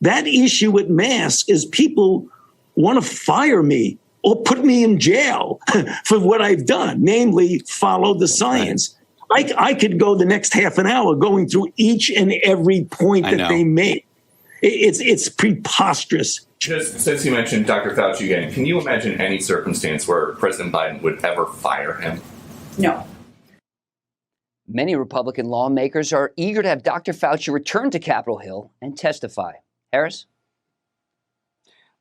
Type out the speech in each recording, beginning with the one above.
That issue with masks is people want to fire me or put me in jail for what I've done, namely follow the science. I could go the next half an hour going through each and every point that they make. It's preposterous. Just since you mentioned Dr. Fauci again, can you imagine any circumstance where President Biden would ever fire him? No. Many Republican lawmakers are eager to have Dr. Fauci return to Capitol Hill and testify. Harris?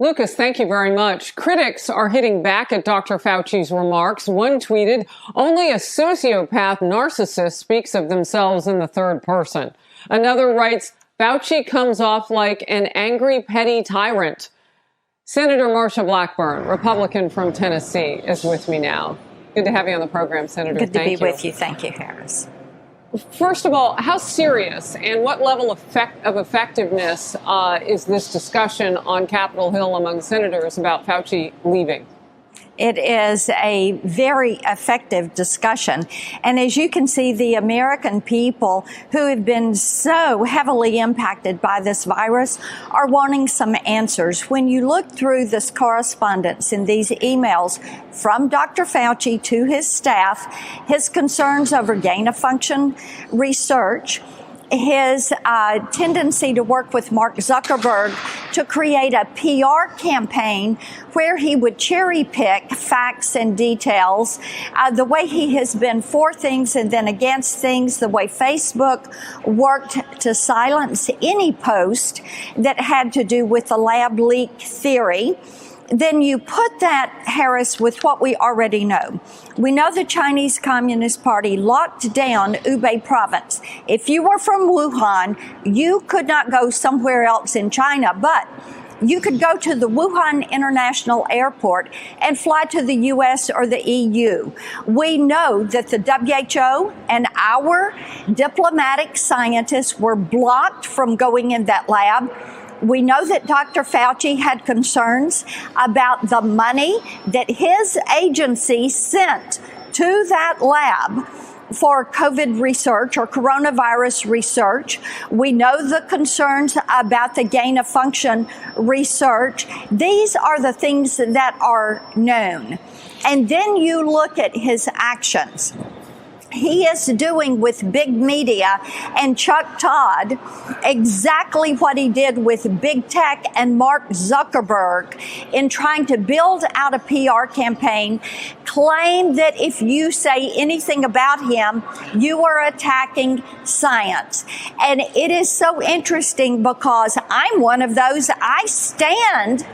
Lucas, thank you very much. Critics are hitting back at Dr. Fauci's remarks. One tweeted, "Only a sociopath narcissist speaks of themselves in the third person." Another writes, "Fauci comes off like an angry, petty tyrant." Senator Marsha Blackburn, Republican from Tennessee, is with me now. Good to have you on the program, Senator. Good to be with you. Thank you, Harris. First of all, how serious and what level of effectiveness is this discussion on Capitol Hill among senators about Fauci leaving? It is a very effective discussion. And as you can see, the American people who have been so heavily impacted by this virus are wanting some answers. When you look through this correspondence in these emails from Dr. Fauci to his staff, his concerns over gain-of-function research, his tendency to work with Mark Zuckerberg to create a PR campaign where he would cherry pick facts and details, the way he has been for things and then against things, the way Facebook worked to silence any post that had to do with the lab leak theory. Then you put that, Harris, with what we already know. We know the Chinese Communist Party locked down Hubei province. If you were from Wuhan, you could not go somewhere else in China, but you could go to the Wuhan International Airport and fly to the U.S. or the EU. We know that the WHO and our diplomatic scientists were blocked from going in that lab. We know that Dr. Fauci had concerns about the money that his agency sent to that lab for COVID research or coronavirus research. We know the concerns about the gain of function research. These are the things that are known. And then you look at his actions. He is doing with big media and Chuck Todd exactly what he did with big tech and Mark Zuckerberg in trying to build out a PR campaign, claim that if you say anything about him, you are attacking science. And it is so interesting because I'm one of those. I stand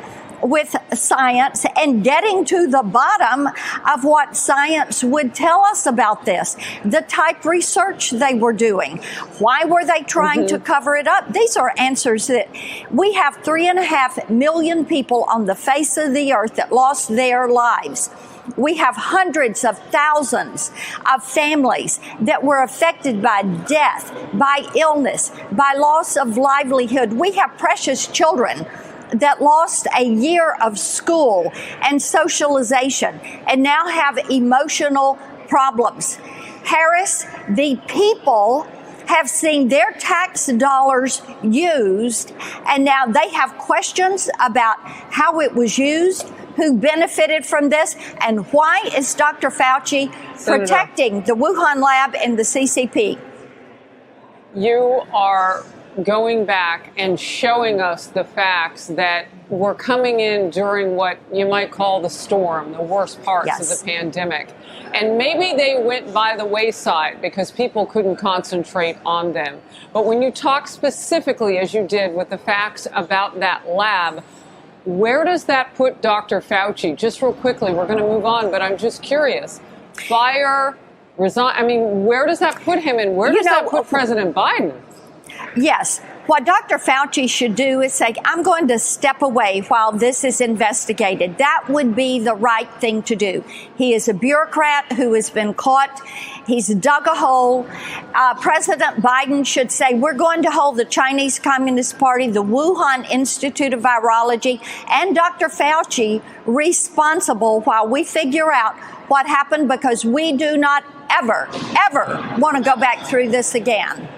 with science and getting to the bottom of what science would tell us about this, the type research they were doing. Why were they trying to cover it up? These are answers that we have 3.5 million people on the face of the earth that lost their lives. We have hundreds of thousands of families that were affected by death, by illness, by loss of livelihood. We have precious children that lost a year of school and socialization and now have emotional problems. Harris, the people have seen their tax dollars used, and now they have questions about how it was used, who benefited from this, and why is Dr. Fauci protecting the Wuhan lab and the CCP? You are going back and showing us the facts that were coming in during what you might call the storm, the worst parts of the pandemic. And maybe they went by the wayside because people couldn't concentrate on them. But when you talk specifically, as you did, with the facts about that lab, where does that put Dr. Fauci? Just real quickly, we're going to move on, but I'm just curious. Fire, resign. I mean, where does that put him and where does that put President Biden? Yes. What Dr. Fauci should do is say, I'm going to step away while this is investigated. That would be the right thing to do. He is a bureaucrat who has been caught. He's dug a hole. President Biden should say, we're going to hold the Chinese Communist Party, the Wuhan Institute of Virology, and Dr. Fauci responsible while we figure out what happened, because we do not ever want to go back through this again.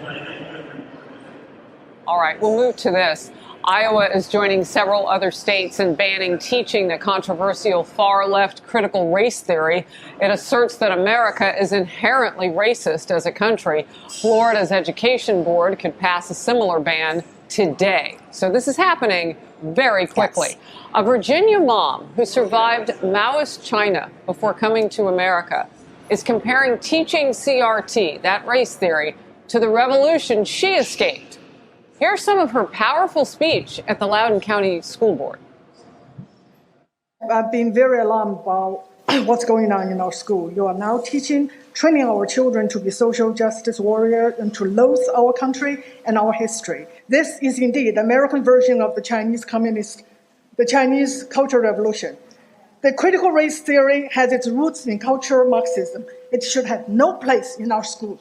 All right, we'll move to this. Iowa is joining several other states in banning teaching the controversial far-left critical race theory. It asserts that America is inherently racist as a country. Florida's education board could pass a similar ban today. So this is happening very quickly. Yes. A Virginia mom who survived Maoist China before coming to America is comparing teaching CRT, that race theory, to the revolution she escaped. Here's some of her powerful speech at the Loudoun County School Board. I've been very alarmed about what's going on in our school. You are now training our children to be social justice warriors and to loathe our country and our history. This is indeed the American version of the Chinese Cultural Revolution. The critical race theory has its roots in cultural Marxism. It should have no place in our schools.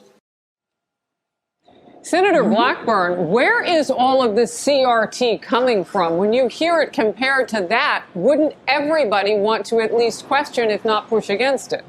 Senator Blackburn, where is all of this CRT coming from? When you hear it compared to that, wouldn't everybody want to at least question, if not push against it?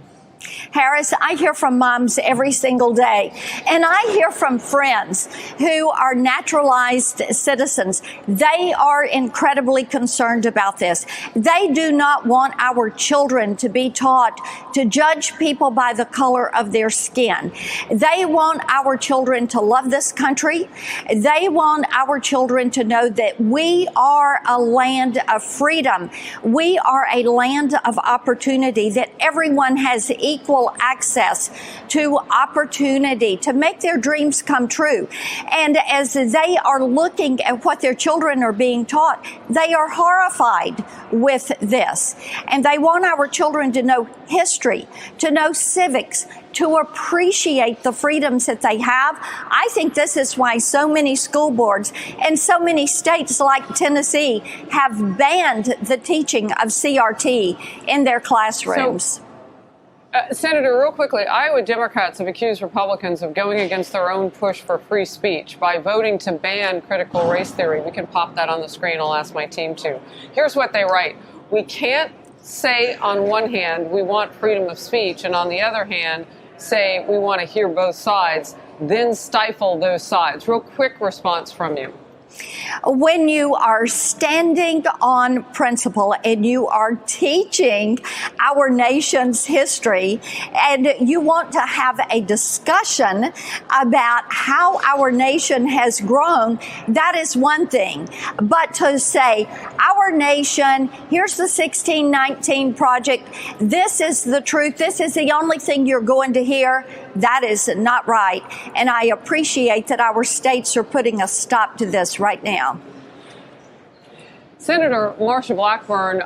Harris, I hear from moms every single day, and I hear from friends who are naturalized citizens. They are incredibly concerned about this. They do not want our children to be taught to judge people by the color of their skin. They want our children to love this country. They want our children to know that we are a land of freedom. We are a land of opportunity, that everyone has equal access to opportunity to make their dreams come true. And as they are looking at what their children are being taught, they are horrified with this. And they want our children to know history, to know civics, to appreciate the freedoms that they have. I think this is why so many school boards and so many states like Tennessee have banned the teaching of CRT in their classrooms. Senator, real quickly, Iowa Democrats have accused Republicans of going against their own push for free speech by voting to ban critical race theory. We can pop that on the screen. I'll ask my team to. Here's what they write. We can't say on one hand we want freedom of speech, and on the other hand say we want to hear both sides, then stifle those sides. Real quick response from you. When you are standing on principle and you are teaching our nation's history and you want to have a discussion about how our nation has grown, that is one thing. But to say, our nation, here's the 1619 Project, this is the truth, this is the only thing you're going to hear, that is not right. And I appreciate that our states are putting a stop to this right now. Senator Marsha Blackburn,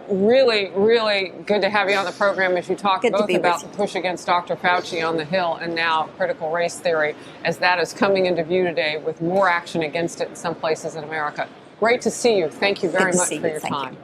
really, really good to have you on the program as you talk both about the push against Dr. Fauci on the Hill and now critical race theory, as that is coming into view today with more action against it in some places in America. Great to see you. Thank you very much for your time.